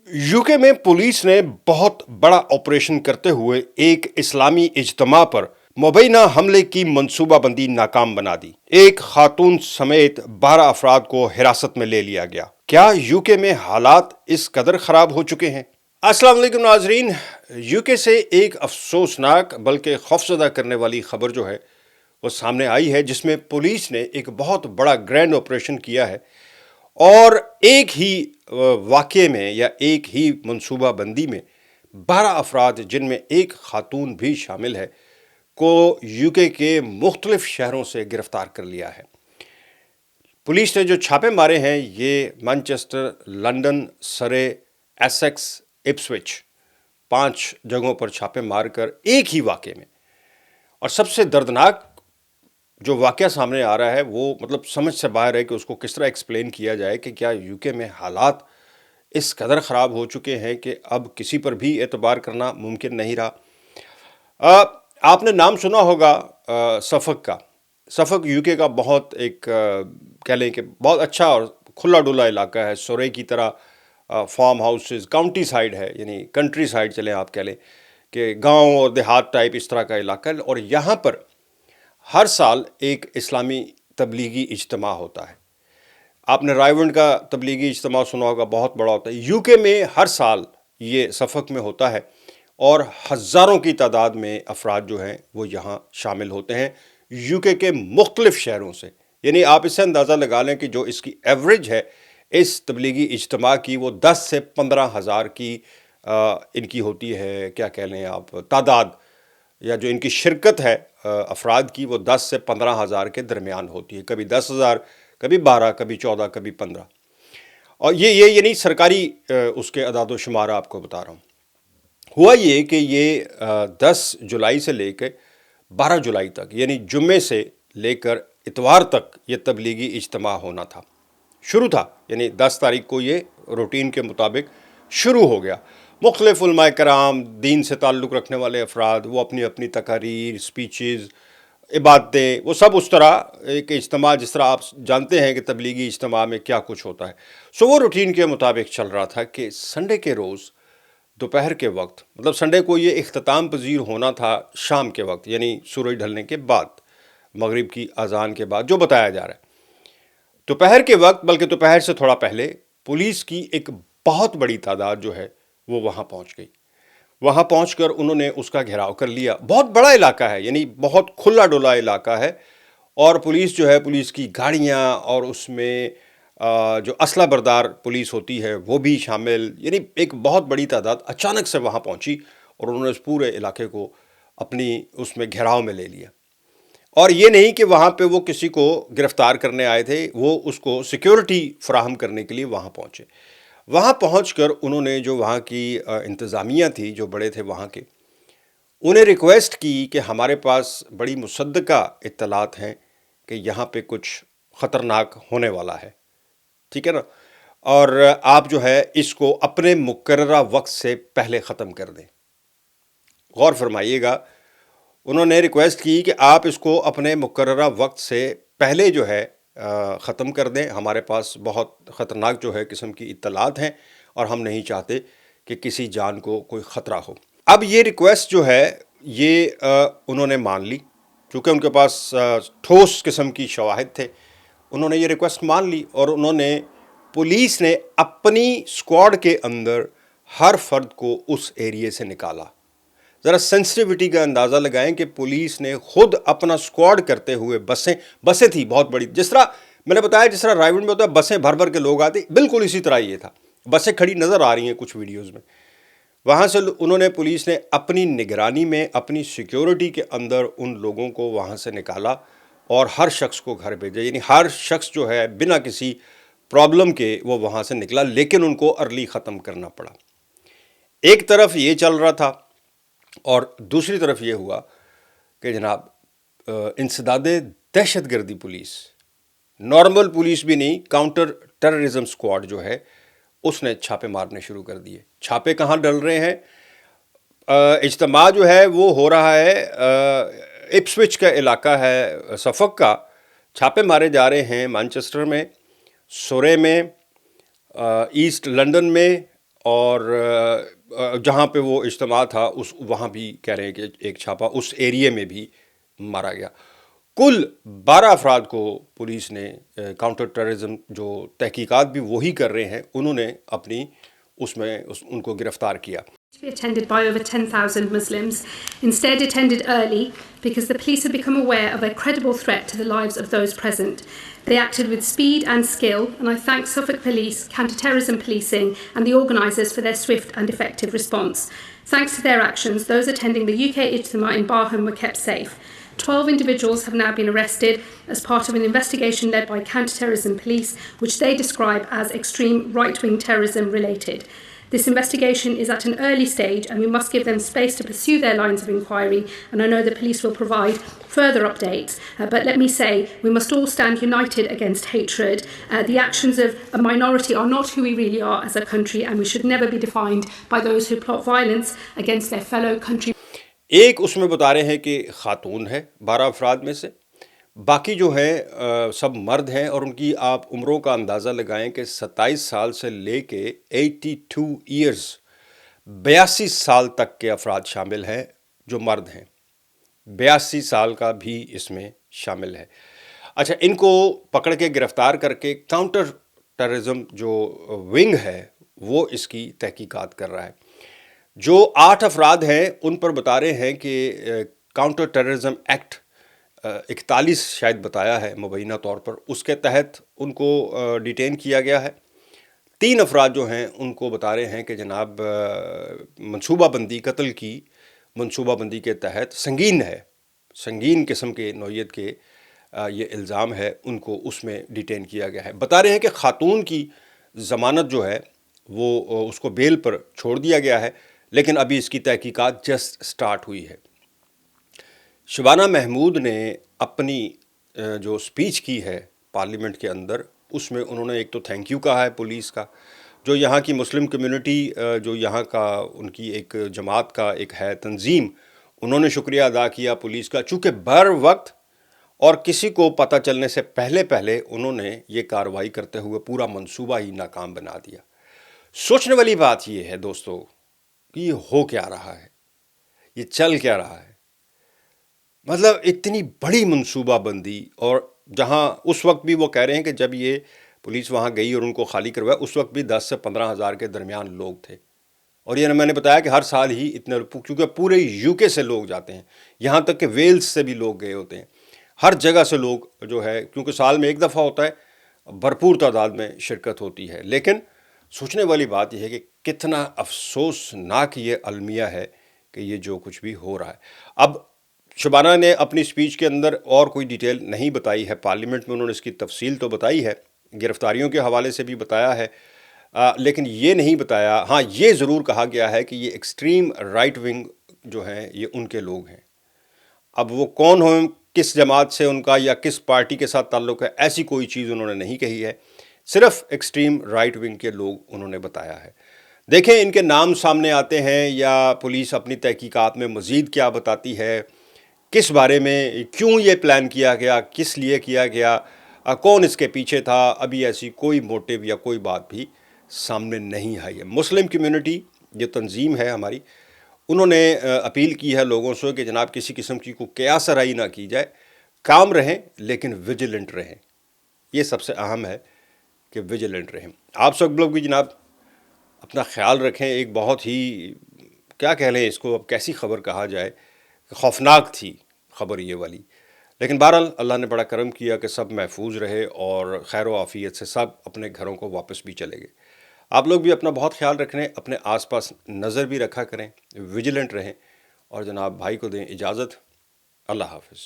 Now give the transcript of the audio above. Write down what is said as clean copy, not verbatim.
UK में police ने बहुत बड़ा ऑपरेशन करते हुए एक इस्लामी इज्तिमा पर मुबैना हमले की मंसूबाबंदी नाकाम बना दी। एक खातून समेत 12 अफराद को हिरासत में ले लिया गया। क्या यूके में हालात इस कदर खराब हो चुके हैं? अस्सलाम वालेकुम नाजरीन, यूके से एक अफसोसनाक बल्कि खौफजदा करने वाली खबर जो है वो सामने आई है, जिसमें पुलिस ने एक बहुत बड़ा ग्रैंड ऑपरेशन किया है और एक ही वाक़ये में या एक ही मनसूबाबंदी में 12 अफराद, जिनमें एक खातून भी शामिल है, को यूके के मुख्तलिफ शहरों से गिरफ्तार कर लिया है। पुलिस ने जो छापे मारे हैं ये मैनचेस्टर, लंदन, सरे, एसेक्स, इप्सविच 5 जगहों पर छापे मारकर एक ही वाक़ये में। और सबसे दर्दनाक जो वाक़या सामने आ रहा है वो मतलब समझ से बाहर है कि उसको किस तरह एक्सप्लेन किया जाए कि क्या यूके में हालात इस कदर ख़राब हो चुके हैं कि अब किसी पर भी एतबार करना मुमकिन नहीं रहा। आपने नाम सुना होगा सफ़क का। सफ़क यूके का बहुत एक कह लें कि बहुत अच्छा और खुला डुला इलाका है। सुरे की तरह फार्म हाउसेस, काउंटी साइड है, यानी कंट्री साइड चलें आप कह लें कि गांव और देहात टाइप इस तरह का इलाका है। और यहाँ पर हर साल एक इस्लामी तबलीगी इज्तिमा होता है। आपने रायवंड का तबलीगी इज्तिमा सुना होगा, बहुत बड़ा होता है। यूके में हर साल ये सफ़क में होता है और हज़ारों की तादाद में अफराद जो हैं वो यहाँ शामिल होते हैं यूके के मुख्तलिफ शहरों से। यानी आप इससे अंदाज़ा लगा लें कि जो इसकी एवरेज है इस तबलीगी इज्तिमा की, वो 10 से 15 हज़ार की इनकी होती है, क्या कह लें आप, तादाद, या जो इनकी शिरकत है अफराद की, वो 10 से 15 हज़ार के दरमियान होती है। कभी 10,000, कभी 12, कभी 14, कभी 15। और ये यानी सरकारी उसके अदाद शुमार आपको बता रहा हूँ। हुआ ये कि ये 10 जुलाई से लेकर 12 जुलाई तक, यानी जुम्मे से लेकर इतवार तक ये तबलीगी इज्तिमा होना था, शुरू था। यानी 10 तारीख को ये रूटीन के मुताबिक शुरू हो गया। मुख्तलिफ उलमाए कराम, दीन से ताल्लुक़ रखने वाले अफराद, वो अपनी अपनी तकारीर, स्पीचेज़, इबादतें, वो सब उस तरह एक इज्तिमा, जिस तरह आप जानते हैं कि तबलीगी इज्तिमा में क्या कुछ होता है। सो वो रूटीन के मुताबिक चल रहा था कि संडे के रोज़ दोपहर के वक्त, मतलब संडे को ये इख्तिताम पजीर होना था शाम के वक्त, यानी सूरज ढलने के बाद, मगरिब की अजान के बाद, जो बताया जा रहा है। दोपहर के वक्त, बल्कि दोपहर से थोड़ा पहले, पुलिस की एक बहुत बड़ी तादाद जो है वो वहाँ पहुँच गई। वहाँ पहुँचकर उन्होंने उसका घेराव कर लिया। बहुत बड़ा इलाका है, यानी बहुत खुला डुला इलाका है। और पुलिस जो है, पुलिस की गाड़ियाँ और उसमें जो असला बरदार पुलिस होती है वो भी शामिल, यानी एक बहुत बड़ी तादाद अचानक से वहाँ पहुँची और उन्होंने उस पूरे इलाके को अपनी उसमें घेराव में ले लिया। और ये नहीं कि वहाँ पे वो किसी को गिरफ़्तार करने आए थे, वो उसको सिक्योरिटी फराहम करने के लिए वहाँ पहुँचे। वहाँ पहुँचकर उन्होंने जो वहाँ की इंतज़ामिया थी, जो बड़े थे वहाँ के, उन्हें रिक्वेस्ट की कि हमारे पास बड़ी मुसद्दका इत्तलात हैं कि यहाँ पे कुछ ख़तरनाक होने वाला है, ठीक है ना, और आप जो है इसको अपने मुकर्ररा वक्त से पहले ख़त्म कर दें। गौर फरमाइएगा, उन्होंने रिक्वेस्ट की कि आप इसको अपने मुकर्ररा वक्त से पहले जो है ख़त्म कर दें। हमारे पास बहुत ख़तरनाक जो है किस्म की इत्तलात हैं और हम नहीं चाहते कि किसी जान को कोई ख़तरा हो। अब ये रिक्वेस्ट जो है ये उन्होंने मान ली, चूँकि उनके पास ठोस किस्म की शवाहिद थे। उन्होंने ये रिक्वेस्ट मान ली और पुलिस ने अपनी स्क्वाड के अंदर हर फर्द को उस एरिए से निकाला। ज़रा सेंसिटिविटी का अंदाज़ा लगाएं कि पुलिस ने खुद अपना स्क्वाड करते हुए, बसें थी बहुत बड़ी, जिस तरह मैंने बताया, जिस तरह रायवंड में होता है बसें भर भर के लोग आते, बिल्कुल इसी तरह ये था। बसें खड़ी नज़र आ रही हैं कुछ वीडियोज़ में। वहाँ से पुलिस ने अपनी निगरानी में, अपनी सिक्योरिटी के अंदर उन लोगों को वहाँ से निकाला और हर शख्स को घर भेजा। यानी हर शख्स जो है बिना किसी प्रॉब्लम के वो वहाँ से निकला, लेकिन उनको अर्ली ख़त्म करना पड़ा। एक तरफ ये चल रहा था और दूसरी तरफ ये हुआ कि जनाब इंसदादे दहशतगर्दी पुलिस, नॉर्मल पुलिस भी नहीं, काउंटर टेररिज्म स्क्वाड जो है उसने छापे मारने शुरू कर दिए। छापे कहाँ डल रहे हैं? इज्तिमा जो है वो हो रहा है इप्सविच का इलाका है, सफ़क का। छापे मारे जा रहे हैं मैनचेस्टर में, सुरे में, ईस्ट लंदन में اور جہاں پہ وہ اجتماع تھا وہاں بھی کہہ رہے ہیں کہ ایک چھاپا اس ایریے میں بھی مارا گیا. کل 12 افراد کو پولیس نے کاؤنٹر ٹیررزم جو تحقیقات بھی وہی کر رہے ہیں انہوں نے اپنی ان کو گرفتار کیا. Be attended by over 10,000 Muslims, instead attended early because the police had become aware of a credible threat to the lives of those present. They acted with speed and skill, and I thank Suffolk Police, Counter-Terrorism Policing and the organisers for their swift and effective response. Thanks to their actions, those attending the UK Ijtima in Barham were kept safe. 12 individuals have now been arrested as part of an investigation led by Counter-Terrorism Police, which they describe as extreme right-wing terrorism related. This investigation is at an early stage and we must give them space to pursue their lines of inquiry, and I know the police will provide further updates. But let me say, we must all stand united against hatred. The actions of a minority are not who we really are as a country, and we should never be defined by those who plot violence against their fellow countrymen. ایک اس میں بتا رہے ہیں کہ خاتون ہے 12 افراد میں سے، باقی جو ہیں سب مرد ہیں، اور ان کی آپ عمروں کا اندازہ لگائیں کہ 27 سال سے لے کے 82 ایئرز 82 سال تک کے افراد شامل ہیں جو مرد ہیں. 82 سال کا بھی اس میں شامل ہے. اچھا، ان کو پکڑ کے گرفتار کر کے کاؤنٹر ٹیررزم جو ونگ ہے وہ اس کی تحقیقات کر رہا ہے. جو 8 افراد ہیں ان پر بتا رہے ہیں کہ کاؤنٹر ٹیررزم ایکٹ 41 شاید بتایا ہے مبینہ طور پر، اس کے تحت ان کو ڈیٹین کیا گیا ہے. 3 افراد جو ہیں ان کو بتا رہے ہیں کہ جناب منصوبہ بندی، قتل کی منصوبہ بندی کے تحت سنگین قسم کے نوعیت کے یہ الزام ہے، ان کو اس میں ڈیٹین کیا گیا ہے. بتا رہے ہیں کہ خاتون کی ضمانت جو ہے وہ اس کو بیل پر چھوڑ دیا گیا ہے، لیکن ابھی اس کی تحقیقات جسٹ سٹارٹ ہوئی ہے. شبانہ محمود نے اپنی جو سپیچ کی ہے پارلیمنٹ کے اندر، اس میں انہوں نے ایک تو تھینک یو کہا ہے پولیس کا، جو یہاں کی مسلم کمیونٹی، جو یہاں کا ان کی ایک جماعت کا ایک ہے تنظیم، انہوں نے شکریہ ادا کیا پولیس کا، چونکہ بر وقت اور کسی کو پتہ چلنے سے پہلے انہوں نے یہ کارروائی کرتے ہوئے پورا منصوبہ ہی ناکام بنا دیا. سوچنے والی بات یہ ہے دوستو کہ یہ ہو کیا رہا ہے، یہ چل کیا رہا ہے. مطلب اتنی بڑی منصوبہ بندی، اور جہاں اس وقت بھی وہ کہہ رہے ہیں کہ جب یہ پولیس وہاں گئی اور ان کو خالی کروایا، اس وقت بھی 10 سے 15 ہزار کے درمیان لوگ تھے. اور یہ میں نے بتایا کہ ہر سال ہی اتنے، کیونکہ پورے یو کے سے لوگ جاتے ہیں، یہاں تک کہ ویلز سے بھی لوگ گئے ہوتے ہیں، ہر جگہ سے لوگ جو ہے، کیونکہ سال میں ایک دفعہ ہوتا ہے، بھرپور تعداد میں شرکت ہوتی ہے. لیکن سوچنے والی بات یہ ہے کہ کتنا افسوسناک یہ المیہ ہے کہ یہ جو کچھ بھی ہو رہا ہے. اب شبانہ نے اپنی سپیچ کے اندر اور کوئی ڈیٹیل نہیں بتائی ہے، پارلیمنٹ میں انہوں نے اس کی تفصیل تو بتائی ہے، گرفتاریوں کے حوالے سے بھی بتایا ہے، لیکن یہ نہیں بتایا. ہاں، یہ ضرور کہا گیا ہے کہ یہ ایکسٹریم رائٹ ونگ جو ہیں یہ ان کے لوگ ہیں. اب وہ کون ہوں، کس جماعت سے ان کا یا کس پارٹی کے ساتھ تعلق ہے، ایسی کوئی چیز انہوں نے نہیں کہی ہے، صرف ایکسٹریم رائٹ ونگ کے لوگ انہوں نے بتایا ہے. دیکھیں ان کے نام سامنے آتے ہیں یا پولیس اپنی تحقیقات میں مزید کیا بتاتی ہے، کس بارے میں، کیوں یہ پلان کیا گیا، کس لیے کیا گیا، کون اس کے پیچھے تھا، ابھی ایسی کوئی موٹیو یا کوئی بات بھی سامنے نہیں آئی ہے. مسلم کمیونٹی جو تنظیم ہے ہماری، انہوں نے اپیل کی ہے لوگوں سے کہ جناب کسی قسم کی کوئی قیاس آرائی نہ کی جائے، کام رہیں لیکن ویجیلنٹ رہیں. یہ سب سے اہم ہے کہ ویجیلنٹ رہیں. آپ سب لوگ بھی جناب اپنا خیال رکھیں. ایک بہت ہی کیا کہہ لیں اس کو، اب کیسی خبر کہا جائے، خوفناک تھی خبر یہ والی. لیکن بہرحال اللہ نے بڑا کرم کیا کہ سب محفوظ رہے اور خیر و عافیت سے سب اپنے گھروں کو واپس بھی چلے گئے. آپ لوگ بھی اپنا بہت خیال رکھیں، اپنے آس پاس نظر بھی رکھا کریں، ویجیلنٹ رہیں، اور جناب بھائی کو دیں اجازت. اللہ حافظ.